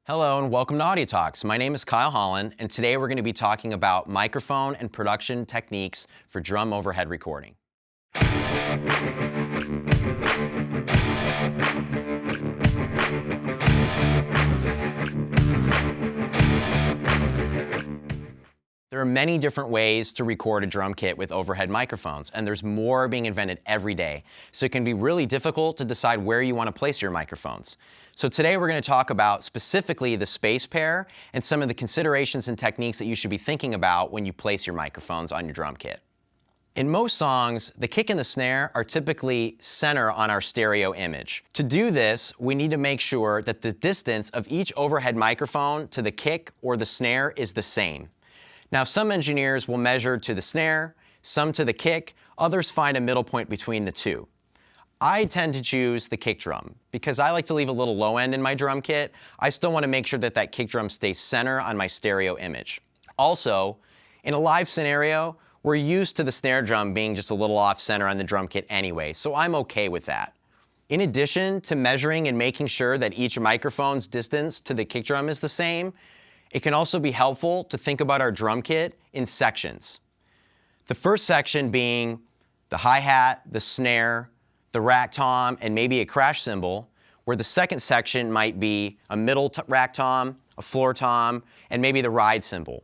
Hello and welcome to Audio Talks. My name is Kyle Holland, and today we're going to be talking about microphone and production techniques for drum overhead recording. There are many different ways to record a drum kit with overhead microphones, and there's more being invented every day. So it can be really difficult to decide where you want to place your microphones. So today we're going to talk about specifically the space pair and some of the considerations and techniques that you should be thinking about when you place your microphones on your drum kit. In most songs, the kick and the snare are typically center on our stereo image. To do this, we need to make sure that the distance of each overhead microphone to the kick or the snare is the same. Now, some engineers will measure to the snare, some to the kick, others find a middle point between the two. I tend to choose the kick drum because I like to leave a little low end in my drum kit. I still want to make sure that that kick drum stays center on my stereo image. Also, in a live scenario, we're used to the snare drum being just a little off center on the drum kit anyway, so I'm okay with that. In addition to measuring and making sure that each microphone's distance to the kick drum is the same, it can also be helpful to think about our drum kit in sections. The first section being the hi-hat, the snare, the rack tom, and maybe a crash cymbal, where the second section might be a middle rack tom, a floor tom, and maybe the ride cymbal.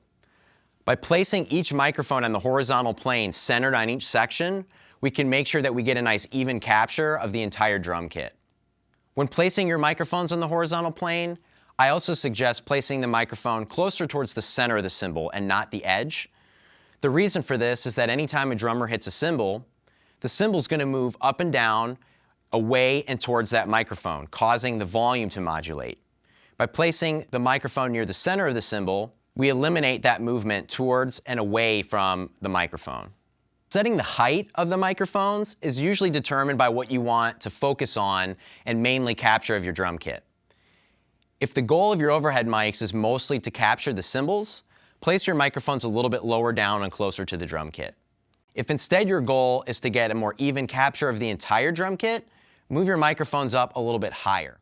By placing each microphone on the horizontal plane centered on each section, we can make sure that we get a nice even capture of the entire drum kit. When placing your microphones on the horizontal plane, I also suggest placing the microphone closer towards the center of the cymbal and not the edge. The reason for this is that anytime a drummer hits a cymbal, the cymbal's going to move up and down, away and towards that microphone, causing the volume to modulate. By placing the microphone near the center of the cymbal, we eliminate that movement towards and away from the microphone. Setting the height of the microphones is usually determined by what you want to focus on and mainly capture of your drum kit. If the goal of your overhead mics is mostly to capture the cymbals, place your microphones a little bit lower down and closer to the drum kit. If instead your goal is to get a more even capture of the entire drum kit, move your microphones up a little bit higher.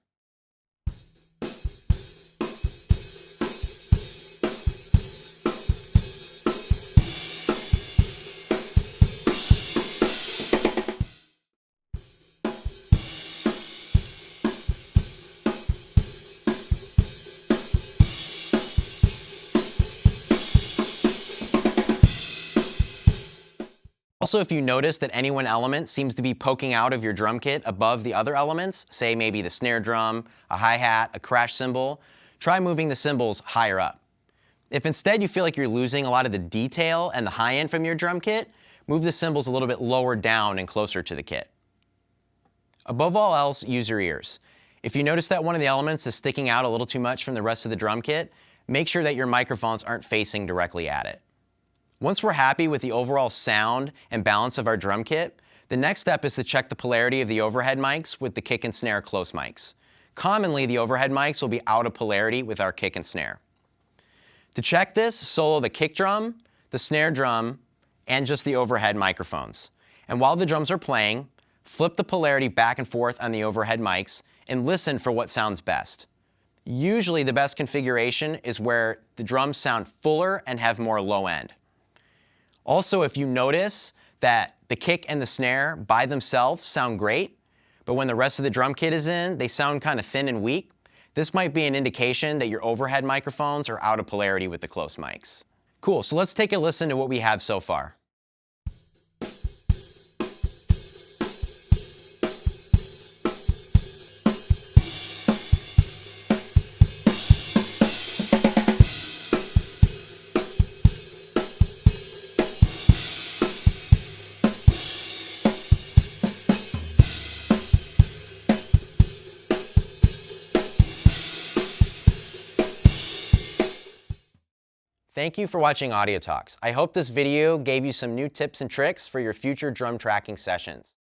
Also, if you notice that any one element seems to be poking out of your drum kit above the other elements, say maybe the snare drum, a hi-hat, a crash cymbal, try moving the cymbals higher up. If instead you feel like you're losing a lot of the detail and the high end from your drum kit, move the cymbals a little bit lower down and closer to the kit. Above all else, use your ears. If you notice that one of the elements is sticking out a little too much from the rest of the drum kit, make sure that your microphones aren't facing directly at it. Once we're happy with the overall sound and balance of our drum kit, the next step is to check the polarity of the overhead mics with the kick and snare close mics. Commonly, the overhead mics will be out of polarity with our kick and snare. To check this, solo the kick drum, the snare drum, and just the overhead microphones. And while the drums are playing, flip the polarity back and forth on the overhead mics and listen for what sounds best. Usually the best configuration is where the drums sound fuller and have more low end. Also, if you notice that the kick and the snare by themselves sound great, but when the rest of the drum kit is in, they sound kind of thin and weak, this might be an indication that your overhead microphones are out of polarity with the close mics. Cool, so let's take a listen to what we have so far. Thank you for watching Audio Talks. I hope this video gave you some new tips and tricks for your future drum tracking sessions.